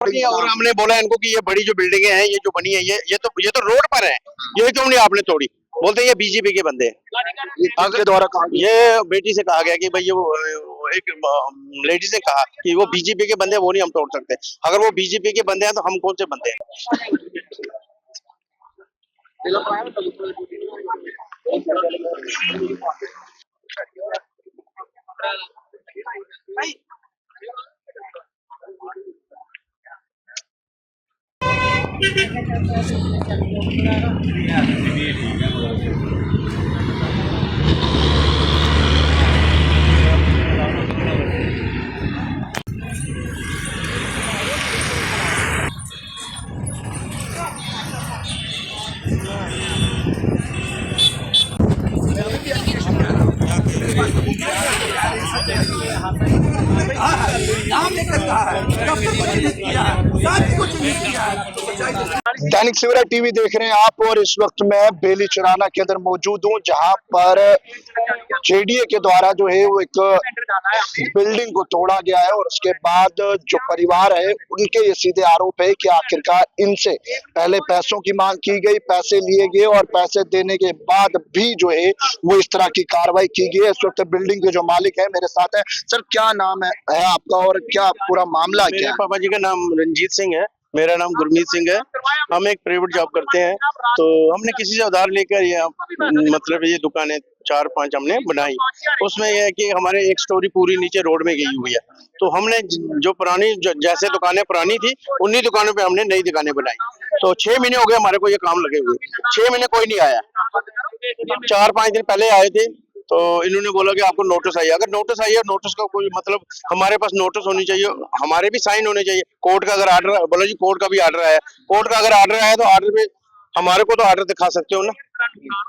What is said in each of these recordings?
और हमने बोला इनको कि ये बड़ी जो बिल्डिंगें हैं, ये जो बनी है, ये तो रोड पर है, ये क्यों नहीं आपने तोड़ी? बोलते हैं ये बीजेपी के बंदे हैं। आपके द्वारा कहा ये बेटी से कहा गया कि भाई वो एक लेडी से कहा कि वो बीजेपी के बंदे हैं, वो नहीं हम तोड़ सकते। अगर वो बीजेपी के बंदे हैं तो हम कौन से बंदे हैं? दैनिक सवेरा टीवी देख रहे हैं आप, और इस वक्त मैं बेली चराना के अंदर मौजूद हूं, जहां पर जेडीए के द्वारा जो है वो एक बिल्डिंग को तोड़ा गया है। और उसके बाद जो परिवार है उनके ये सीधे आरोप है कि आखिरकार इनसे पहले पैसों की मांग की गई, पैसे लिए गए और पैसे देने के बाद भी जो है वो इस तरह की कार्रवाई की गई है। इस वक्त बिल्डिंग के जो मालिक है मेरे साथ है। सर, क्या नाम है आपका और क्या पूरा मामला क्या मेरे है? पापा जी का नाम रंजीत सिंह है, मेरा नाम गुरमीत सिंह है। हम एक प्राइवेट जॉब करते हैं, तो हमने किसी से उधार लेकर ये मतलब ये दुकानें 4-5 हमने बनाई। उसमें यह है कि हमारे एक स्टोरी पूरी नीचे रोड में गई हुई है, तो हमने जो पुरानी जैसे दुकानें पुरानी थी उन्हीं दुकानों पे हमने नई दुकानें बनाई। तो 6 महीने हो गए हमारे को ये काम लगे हुए, 6 महीने कोई नहीं आया। 4-5 दिन पहले आए थे, तो इन्होंने बोला कि आपको नोटिस आई है। अगर नोटिस आई है, नोटिस का कोई मतलब हमारे पास नोटिस होनी चाहिए, हमारे भी साइन होने चाहिए। कोर्ट का अगर आर्डर, बोला जी कोर्ट का भी आर्डर आया, कोर्ट का अगर आर्डर आया तो आर्डर पे हमारे को तो आर्डर दिखा सकते हो ना,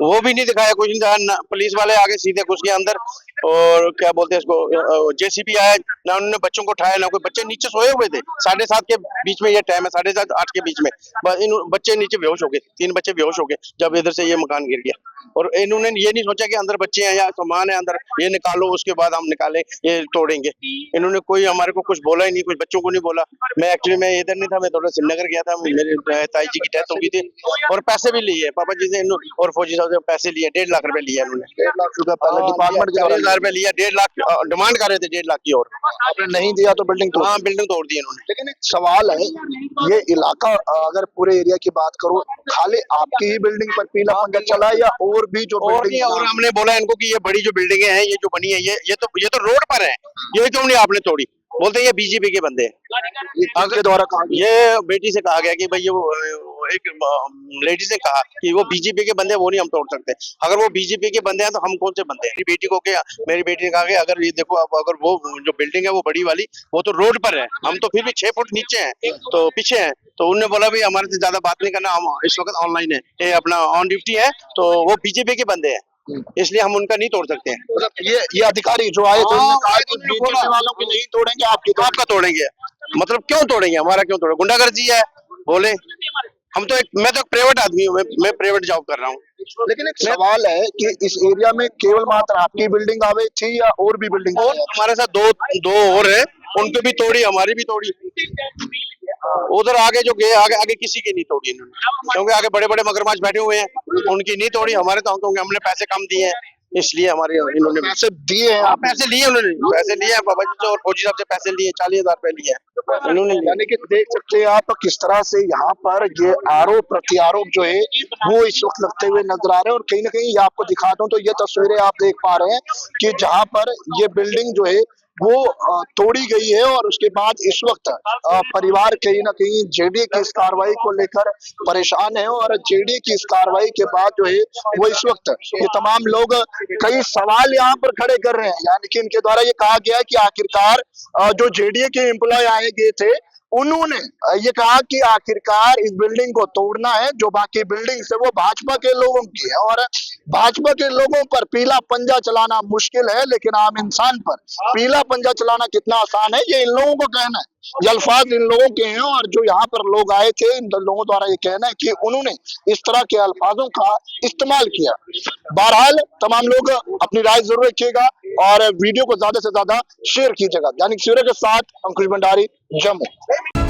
वो भी नहीं दिखाया, कुछ नहीं दिखाया। पुलिस वाले आगे सीधे घुस गए अंदर, और क्या बोलते हैं इसको, जेसीबी आया ना, उन्होंने बच्चों को उठाया ना, कोई बच्चे नीचे सोए हुए थे। 7:30 के बीच में ये टाइम है, 7:30-8 के बीच में बस इन बच्चे नीचे बेहोश हो गए, 3 बच्चे बेहोश हो गए जब इधर से ये मकान गिर गया। और इन्होंने ये नहीं सोचा कि अंदर बच्चे हैं या सामान है अंदर, ये निकालो उसके बाद हम निकालें, ये तोड़ेंगे। इन्होंने कोई हमारे को कुछ बोला ही नहीं, कुछ बच्चों को नहीं बोला। मैं एक्चुअली मैं इधर नहीं था, मैं थोड़ा श्रीनगर गया था, मेरे ताई जी की डेथ हो गई थी। और पैसे भी लिए पापा जी से और फौजी साहब से पैसे लिए, 1.5 लाख रुपए लिए इन्होंने। 1.5 लाख रुपए पहले डिपार्टमेंट 40,000 रुपए लिया, 1.5 लाख डिमांड कर रहे थे, 1.5 लाख की। और आपने नहीं दिया तो बिल्डिंग तोड़? हाँ, बिल्डिंग तोड़ दी इन्होंने। लेकिन एक सवाल है, ये इलाका अगर पूरे एरिया की बात करूं, खाली आपकी ही बिल्डिंग पर पीला पंजा चला है या और भी जो बिल्डिंग? और हमने बोला इनको कि ये बड़ी जो बिल्डिंगें हैं, ये जो बनी है, ये तो रोड पर है, ये क्यों नहीं आपने तोड़ी? बोलते हैं ये बीजेपी के बंदे हैं। आपके द्वारा कहा गया? ये बेटी से कहा गया कि भाई वो एक लेडी से कहा कि वो बीजेपी के बंदे हैं, वो नहीं हम तोड़ सकते। अगर वो बीजेपी के बंदे हैं तो हम कौन से बंदे हैं? मेरी बेटी को क्या, मेरी बेटी ने कहा कि अगर ये देखो आप, अगर वो जो बिल्डिंग है वो बड़ी वाली, वो तो रोड पर है, हम तो फिर भी 6 फुट नीचे हैं, तो पीछे हैं। तो उन्होंने बोला भाई हमारे से ज्यादा बात नहीं करना, हम इस वक्त ऑनलाइन है, ये अपना ऑन ड्यूटी है, तो वो बीजेपी के बंदे हैं, इसलिए हम उनका नहीं तोड़ सकते हैं। मतलब ये अधिकारी जो आए थे उन्होंने कहा कि बीजेपी वालों की नहीं तोड़ेंगे, आपका तोड़ेंगे। मतलब क्यों तोड़ेंगे, हमारा क्यों तोड़ेंगे? गुंडागर्दी है बोले। हम तो मैं तो प्राइवेट आदमी हूँ, मैं प्राइवेट जॉब कर रहा हूँ। लेकिन एक सवाल है कि इस एरिया में केवल मात्र आपकी बिल्डिंग आवे थी या और भी बिल्डिंग? और हमारे साथ दो और है, उनकी भी तोड़ी, हमारी भी तोड़ी। उधर आगे जो गए, आगे किसी की नहीं तोड़ी इन्होंने, क्योंकि आगे बड़े बड़े मगरमच्छ बैठे हुए हैं, उनकी नहीं तोड़ी। हमारे तो क्योंकि हमने पैसे कम दिए हैं, इसलिए हमारे इन्होंने पैसे दिए हैं? पैसे लिए उन्होंने, पैसे लिए हैं बाबा जी से और फौजी साहब से पैसे लिए, 40,000 रुपए लिए हैं इन्होंने। यानी कि देख सकते हैं आप किस तरह से यहाँ पर ये आरोप प्रत्यारोप जो है वो इस वक्त लगते हुए नजर आ रहे हैं। और कहीं ना कहीं ये आपको दिखा दूं तो ये तस्वीरें आप देख पा रहे हैं कि जहाँ पर ये बिल्डिंग जो है वो तोड़ी गई है, और उसके बाद इस वक्त परिवार कहीं ना कहीं जेडीए की इस कार्रवाई को लेकर परेशान है। और जेडीए की इस कार्रवाई के बाद जो है वो इस वक्त ये तमाम लोग कई सवाल यहाँ पर खड़े कर रहे हैं। यानी कि इनके द्वारा ये कहा गया है कि आखिरकार जो जेडीए के एम्प्लॉय आए गए थे उन्होंने ये कहा कि आखिरकार इस बिल्डिंग को तोड़ना है, जो बाकी बिल्डिंग है वो भाजपा के लोगों की है। और भाजपा के लोगों पर पीला पंजा चलाना मुश्किल है, लेकिन आम इंसान पर पीला पंजा चलाना कितना आसान है ये इन लोगों को कहना है। ये अल्फाज इन लोगों के हैं, और जो यहाँ पर लोग आए थे इन लोगों द्वारा ये कहना है कि उन्होंने इस तरह के अल्फाजों का इस्तेमाल किया। बहरहाल तमाम लोग अपनी राय जरूर रखिएगा और वीडियो को ज्यादा से ज्यादा शेयर कीजिएगा। दैनिक सवेरा के साथ अंकुश भंडारी, जम्मू।